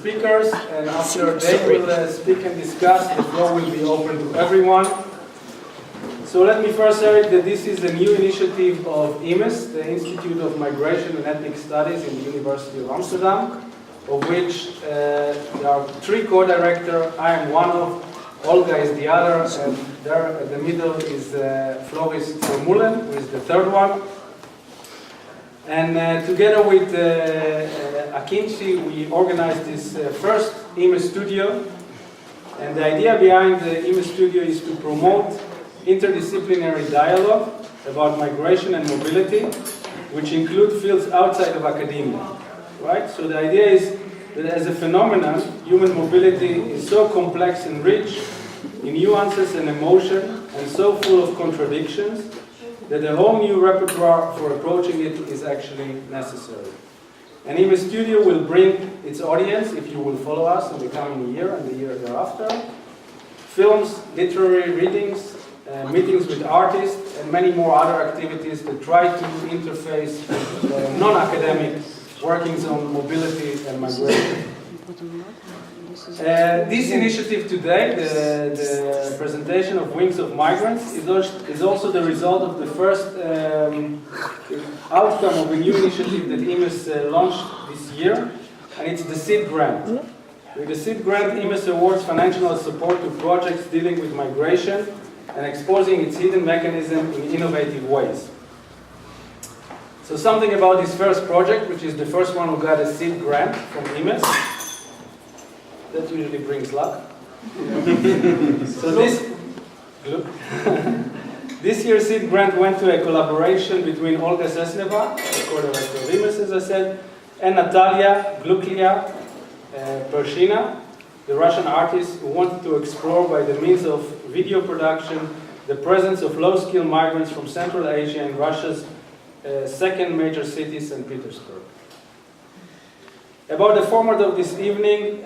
speakers, and after they will speak and discuss, the floor will be open to everyone. So let me first say that this is a new initiative of IMES, the Institute of Migration and Ethnic Studies in the University of Amsterdam, of which there are three co-directors. I am one of, Olga is the other, and there at the middle is Floris Vermeulen, who is the third one. And together with Akinci, we organized this first IMES studio. And the idea behind the IMES studio is to promote interdisciplinary dialogue about migration and mobility, which include fields outside of academia. Right? So the idea is that as a phenomenon, human mobility is so complex and rich in nuances and emotion, and so full of contradictions, that a whole new repertoire for approaching it is actually necessary. And IMES Studio will bring its audience, if you will follow us in the coming year and the year thereafter, films, literary readings, meetings with artists, and many more other activities that try to interface non-academic workings on mobility and migration. This initiative today, the presentation of Wings of Migrants, is also the result of the first outcome of a new initiative that IMES launched this year, and it's the SEED grant. With the SEED grant, IMES awards financial support to projects dealing with migration and exposing its hidden mechanism in innovative ways. So something about this first project, which is the first one who got a SEED grant from IMES. That usually brings luck. So this year's SEED grant went to a collaboration between Olga Sesneva, the co-director of IMES, as I said, and Natalia Gluklia Pershina, the Russian artist who wanted to explore by the means of video production the presence of low-skilled migrants from Central Asia in Russia's second major city, St. Petersburg. About the format of this evening,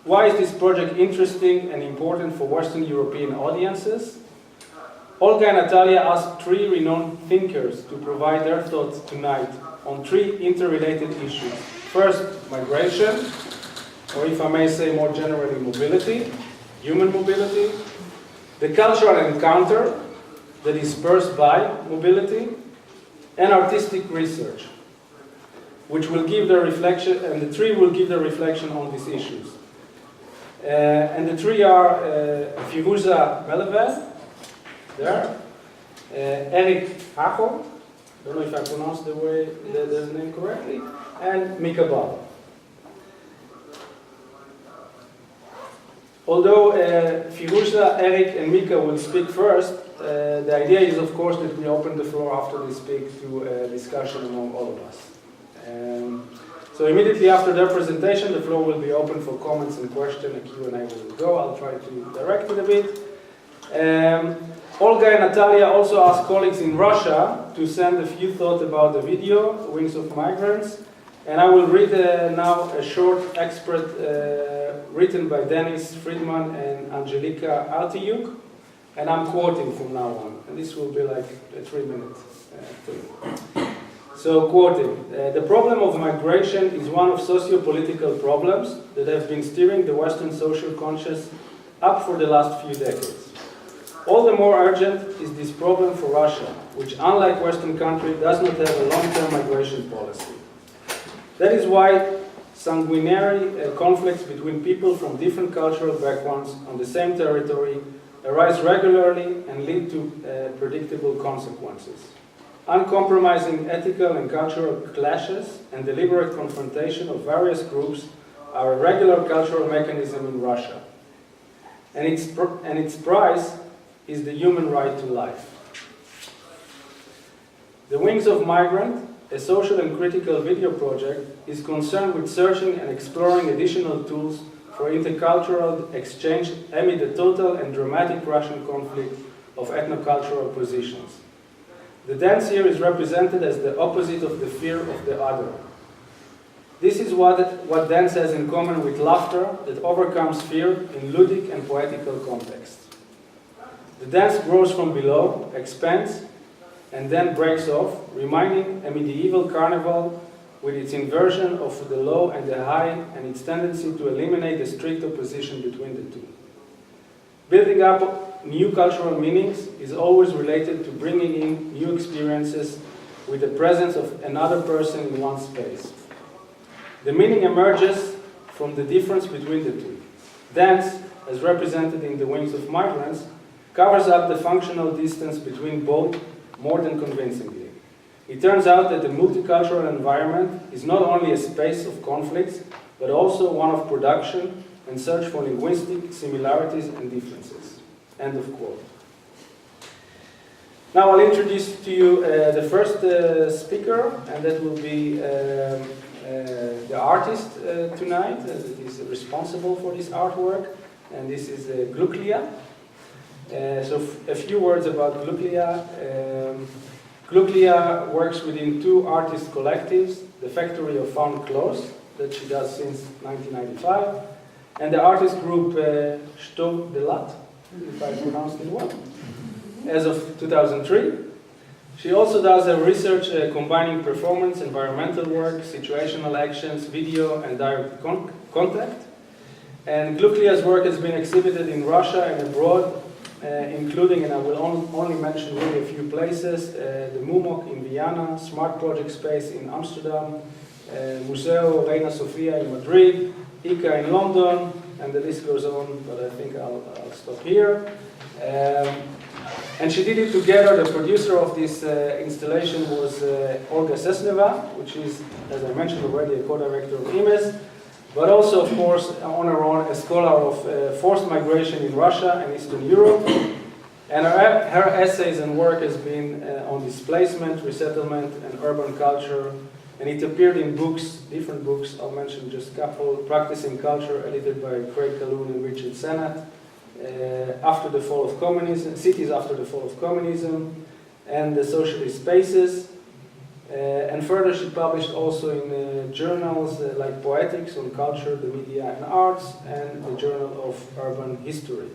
why is this project interesting and important for Western European audiences? Olga and Natalia asked three renowned thinkers to provide their thoughts tonight on three interrelated issues. First, migration, or if I may say more generally, mobility, human mobility, the cultural encounter that is spurred by mobility, and artistic research, which will give their reflection, and the three will give their reflection on these issues. And the three are Firuza Melevel, there, Eric Hachel, don't know if I pronounced the name correctly, and Mika Bal. Although Firuza, Eric, and Mika will speak first, the idea is, of course, that we open the floor after they speak to a discussion among all of us. So immediately after their presentation, the floor will be open for comments and questions. A Q&A will go. I'll try to direct it a bit. Olga and Natalia also asked colleagues in Russia to send a few thoughts about the video, Wings of Migrants. And I will read now a short excerpt written by Dennis Friedman and Angelika Artiuk. And I'm quoting from now on. And this will be like a 3-minute thing. So, quoting, the problem of migration is one of socio-political problems that have been steering the Western social conscience up for the last few decades. All the more urgent is this problem for Russia, which, unlike Western countries, does not have a long-term migration policy. That is why sanguinary conflicts between people from different cultural backgrounds on the same territory arise regularly and lead to predictable consequences. Uncompromising ethical and cultural clashes and deliberate confrontation of various groups are a regular cultural mechanism in Russia. And its price is the human right to life. The Wings of Migrant, a social and critical video project, is concerned with searching and exploring additional tools for intercultural exchange amid the total and dramatic Russian conflict of ethnocultural positions. The dance here is represented as the opposite of the fear of the other. This is what dance has in common with laughter that overcomes fear in ludic and poetical context. The dance grows from below, expands, and then breaks off, reminding a medieval carnival with its inversion of the low and the high and its tendency to eliminate the strict opposition between the two. Building up new cultural meanings is always related to bringing in new experiences with the presence of another person in one space. The meaning emerges from the difference between the two. Dance, as represented in the Wings of Migrants, covers up the functional distance between both more than convincingly. It turns out that the multicultural environment is not only a space of conflicts, but also one of production and search for linguistic similarities and differences. End of quote. Now I'll introduce to you the first speaker, and that will be the artist tonight that is responsible for this artwork, and this is Gluklia. So a few words about Gluklia. Gluklia works within two artist collectives, the Factory of Found Clothes, that she does since 1995, and the artist group Shtov Delat, if I pronounced it well, as of 2003. She also does a research combining performance, environmental work, situational actions, video, and direct contact. And Gluklia's work has been exhibited in Russia and abroad, including, and I will only mention really a few places, the MUMOC in Vienna, Smart Project Space in Amsterdam, Museo Reina Sofia in Madrid, ICA in London, and the list goes on, but I think I'll stop here. And she did it together. The producer of this installation was Olga Sesneva, which is, as I mentioned already, a co-director of IMES, but also, of course, on her own, a scholar of forced migration in Russia and Eastern Europe. And her essays and work has been on displacement, resettlement, and urban culture. And it appeared in books, different books. I'll mention just a couple. Practicing Culture, edited by Craig Calhoun and Richard Sennett. After the Fall of Communism, Cities After the Fall of Communism, and the Socialist Spaces. And further, she published also in journals like Poetics on Culture, the Media and Arts, and the Journal of Urban History.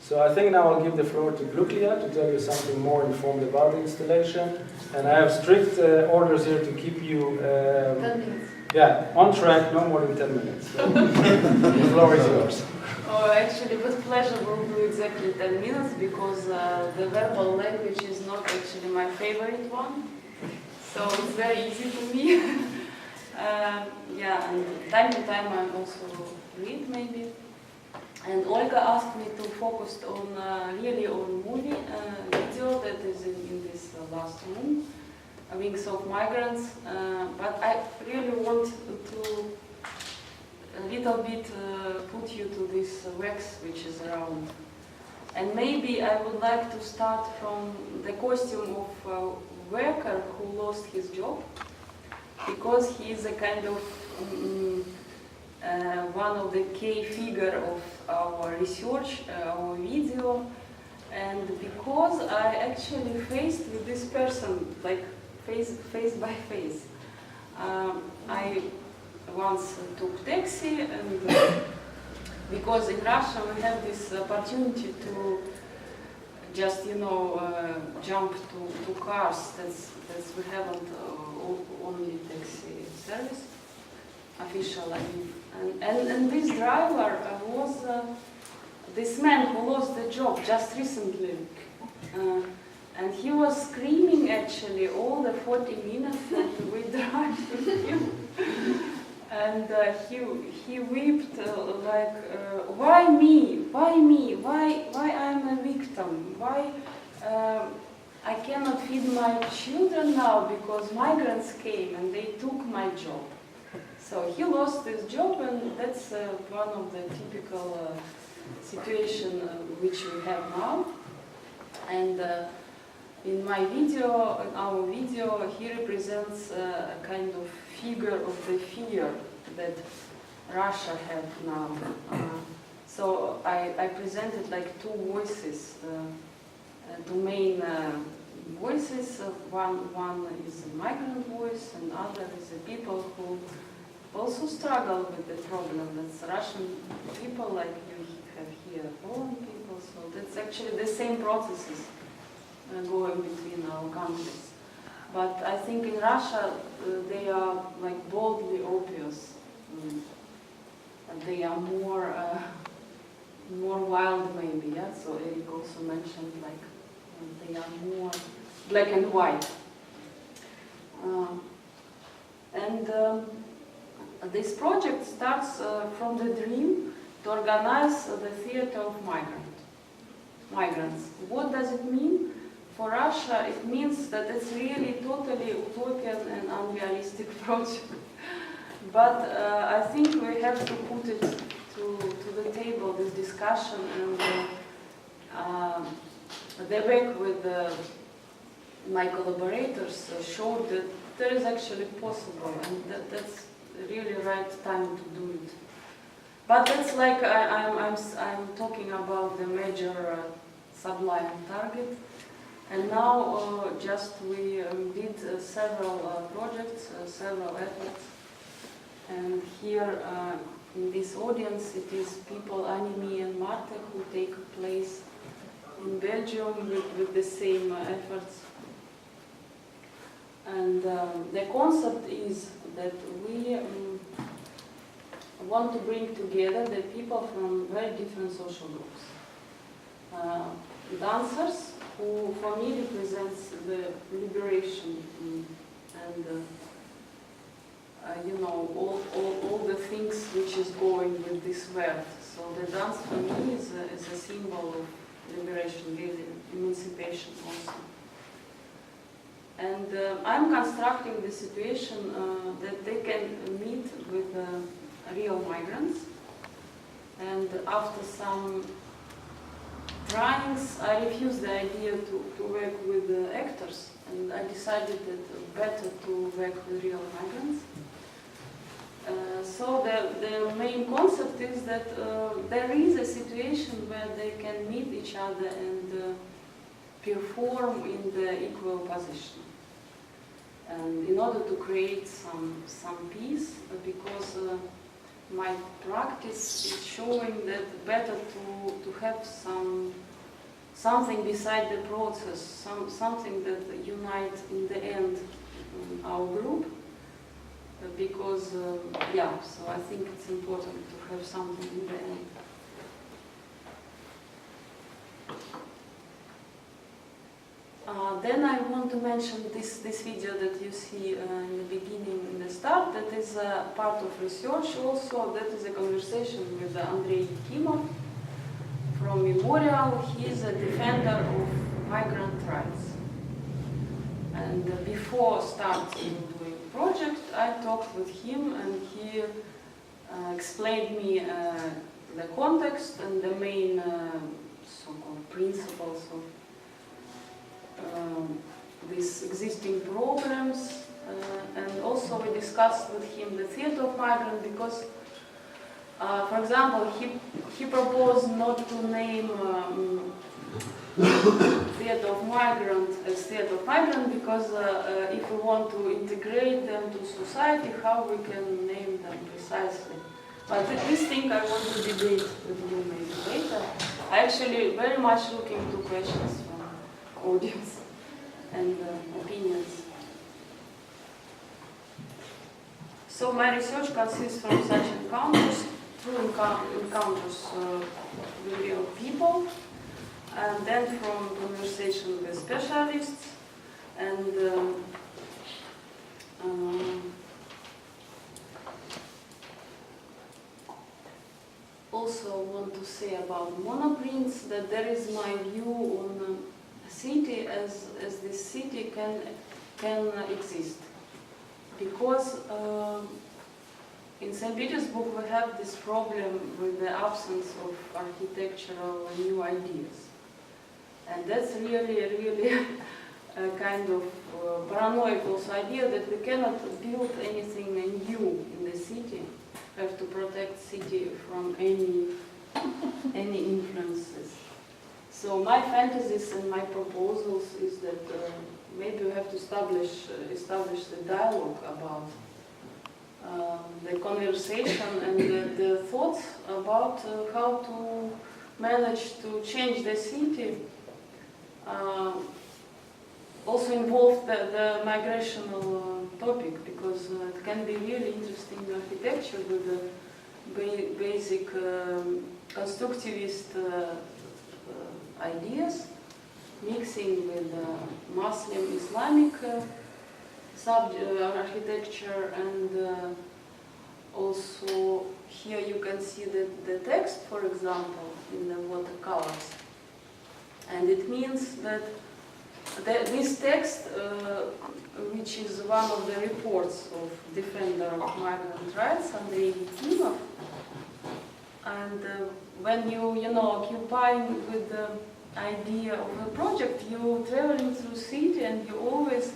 So I think now I'll give the floor to Gluklia to tell you something more informed about the installation. And I have strict orders here to keep you 10 minutes. Yeah, on track, no more than 10 minutes. So the floor is yours. Oh, actually, with pleasure, we'll do exactly 10 minutes because the verbal language is not actually my favorite one. So it's very easy for me. Yeah, and time to time I also read maybe. And Olga asked me to focus on really on movie video that is in this last room, Wings of Migrants. But I really want to a little bit put you to this wax which is around. And maybe I would like to start from the costume of a worker who lost his job, because he is a kind of one of the key figure of our research, our video, and because I actually faced with this person, like face by face. I once took taxi, and because in Russia we have this opportunity to just, you know, jump to cars. That's we haven't only taxi service, official, I mean. And this driver was this man who lost the job just recently. And he was screaming actually all the 40 minutes that we drive with him. And he wept like, why me? Why me? Why I'm a victim? Why I cannot feed my children now because migrants came and they took my job. So he lost his job, and that's one of the typical situation which we have now. And in my video, in our video, he represents a kind of figure of the fear that Russia have now. So I presented like two voices, two main voices. One is a migrant voice, and other is the people who also struggle with the problem. That's Russian people, like you have here Poland people. So that's actually the same processes going between our countries. But I think in Russia they are like boldly obvious. And they are more wild maybe, yeah? So Eric also mentioned like they are more black and white. This project starts from the dream to organize the theater of migrants. What does it mean? For Russia, it means that it's really totally utopian and unrealistic project. But I think we have to put it to the table, this discussion, and the work with my collaborators showed that there is actually possible, and that's really right time to do it. But that's like I'm talking about the major sublime target. And now just we did several projects, several efforts. And here in this audience it is people Animi and Marte who take place in Belgium with the same efforts. And the concept is that we want to bring together the people from very different social groups. Dancers, who for me represents the liberation and you know, all the things which is going with this world. So the dance for me is a symbol of liberation, really, emancipation also. And I'm constructing the situation that they can meet with real migrants. And after some tryings, I refused the idea to work with actors, and I decided that better to work with real migrants. So the main concept is that there is a situation where they can meet each other and perform in the equal position. And in order to create some peace, because my practice is showing that better to have something beside the process, something that unites in the end our group. Because, yeah, so I think it's important to have something in the end. Then I want to mention this video that you see in the beginning, in the start, that is part of research also. That is a conversation with Andrei Yakimov from Memorial. He is a defender of migrant rights. And before starting doing project, I talked with him and he explained me the context and the main so-called principles of these existing programs, and also we discussed with him the theater of migrant because, for example, he proposed not to name theater of migrant as theater of migrant because if we want to integrate them to society, how we can name them precisely. But this thing I want to debate with you maybe later. I actually very much looking to questions from audience and opinions. So my research consists from such encounters, true encounters with real people, and then from conversation with specialists, and also want to say about monoprints that there is my view on a city as this city can exist. Because in St. Petersburg we have this problem with the absence of architectural new ideas. And that's really a kind of paranoid also idea that we cannot build anything new in the city. We have to protect city from any influences. So my fantasies and my proposals is that maybe we have to establish the dialogue about the conversation and the thoughts about how to manage to change the city also involved the migrational topic, because it can be really interesting in architecture with the basic constructivist ideas, mixing with Muslim Islamic architecture, and also here you can see the text, for example, in the watercolors. And it means that this text, which is one of the reports of Defender of Migrant Rights, Andrei Yakimov, and when you occupying with the idea of a project, you traveling through city and you always,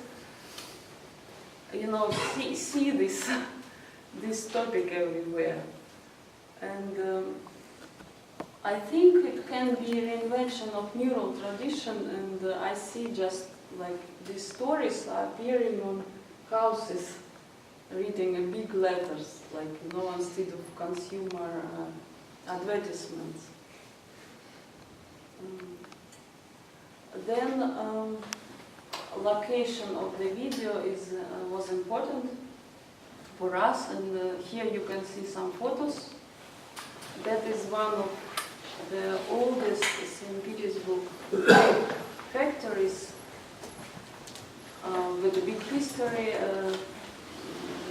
see this this topic everywhere. And I think it can be reinvention of mural tradition, and I see just like these stories are appearing on houses, reading in big letters, like instead of consumer advertisements. Then location of the video was important for us, and here you can see some photos. That is one of the oldest St. Petersburg factories with a big history,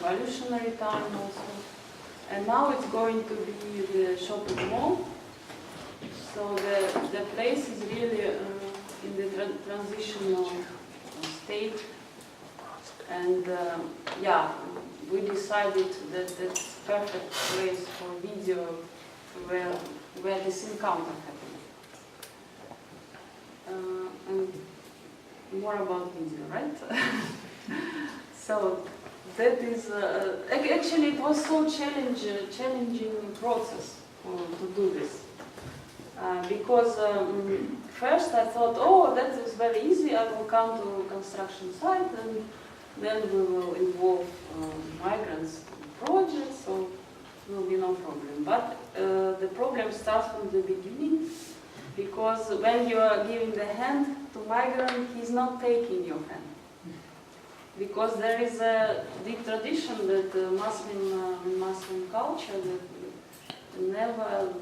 evolutionary time also. And now it's going to be the shopping mall. So the place is really in the transitional state. And we decided that that's perfect place for video where this encounter happened. And more about video, right? So that is actually it was so challenging process to do this, because first I thought, oh, that is very easy. I will come to a construction site and then we will involve migrants in projects, so it will be no problem. But the problem starts from the beginning, because when you are giving the hand to migrant, he's not taking your hand. Because there is a deep tradition that Muslim culture that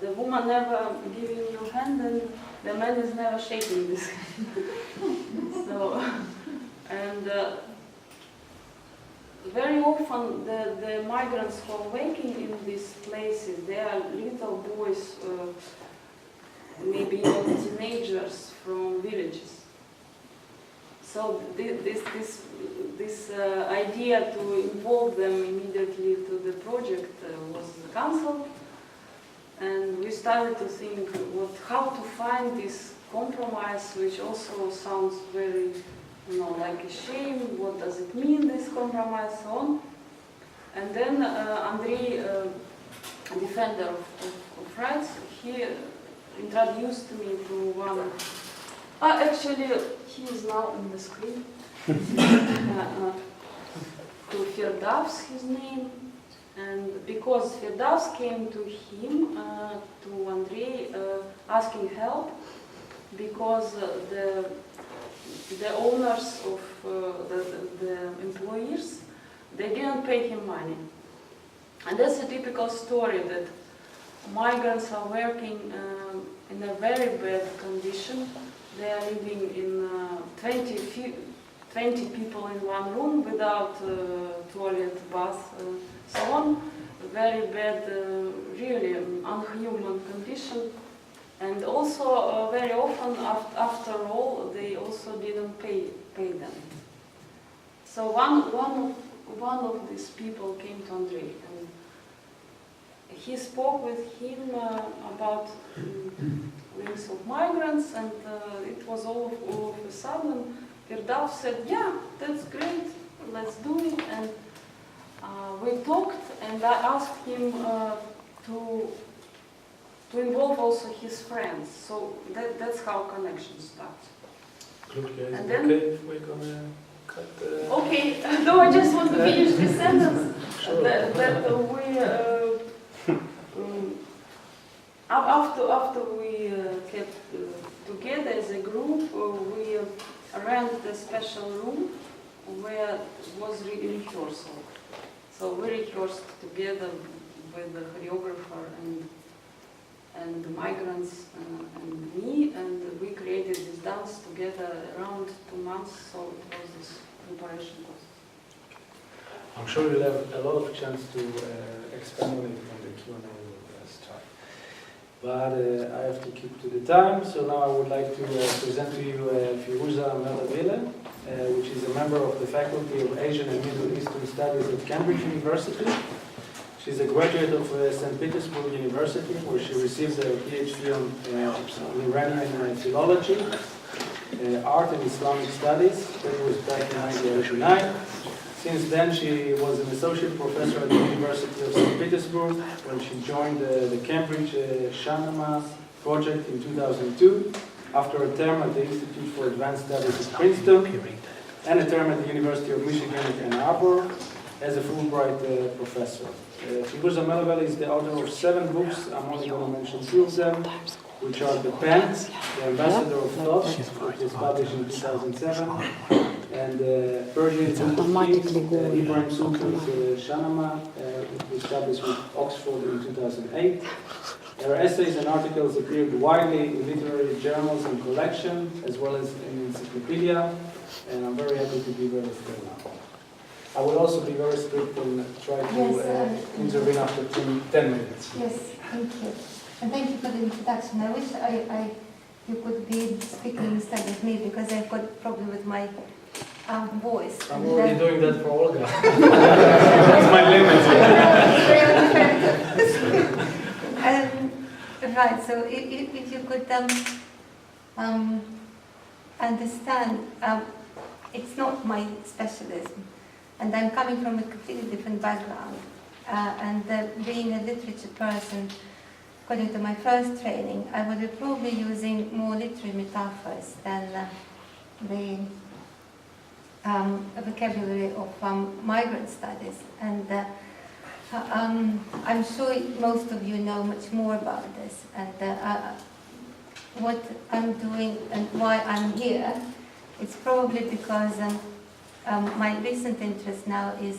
the woman never giving you hand and the man is never shaking this hand. So, and very often the migrants who are working in these places, they are little boys, maybe even teenagers from villages. So this idea to involve them immediately to the project was cancelled, and we started to think how to find this compromise, which also sounds very, like a shame. What does it mean, this compromise, so on? And then Andrei, a defender of rights, he introduced me to one. Actually, he is now on the screen. To Firdavs, his name, and because Firdavs came to him, to Andrei, asking help, because the owners of the employers, they didn't pay him money. And that's a typical story that migrants are working in a very bad condition. They are living in 20 people in one room without toilet, bath, so on. Very bad, really unhuman condition. And also very often, after all, they also didn't pay them. So one of these people came to Andrei, and he spoke with him about Wings of Migrants, and it was all of a sudden, Firdavs said, yeah, that's great, let's do it. And we talked, and I asked him to involve also his friends. So that's how connection starts. And then, okay, we're gonna cut. Okay, no, I just want to finish this sentence. Sure. That we after we kept together as a group, we rent a special room where was rehearsal. So we rehearsed together with the choreographer and the migrants and me, and we created this dance together around 2 months. So it was this preparation process. I'm sure you'll have a lot of chance to expand on it on the Q&A start. But I have to keep to the time, so now I would like to present to you Firuza Melville, which is a member of the Faculty of Asian and Middle Eastern Studies at Cambridge University. She's a graduate of St. Petersburg University, where she received a PhD on Iranian philology, art and Islamic studies. That was back in 1989. Since then, she was an associate professor at the University of St. Petersburg, when she joined the Cambridge Shahnameh project in 2002, after a term at the Institute for Advanced Studies at Princeton, and a term at the University of Michigan at Ann Arbor as a Fulbright professor. Firuza Melville is the author of 7 books. I'm only going to mention 2 of them, which are The Pen, The Ambassador of Thought, which was published in 2007, and Persian Ibrahim Sultan's Shahnameh, which was published with Oxford in 2008. Her essays and articles appeared widely in literary journals and collection, as well as in encyclopedia, and I'm very happy to be here with her now. I will also be very strict and try to intervene after 10 minutes. Yes, thank you. And thank you for the introduction. I wish you could be speaking instead of me, because I've got a problem with my voice. I'm already doing that for Olga. That's my limit. Right, so if you could understand, it's not my specialism, and I'm coming from a completely different background, and being a literature person, according to my first training, I would be probably using more literary metaphors than the vocabulary of migrant studies. And I'm sure most of you know much more about this, and what I'm doing and why I'm here, it's probably because my recent interest now is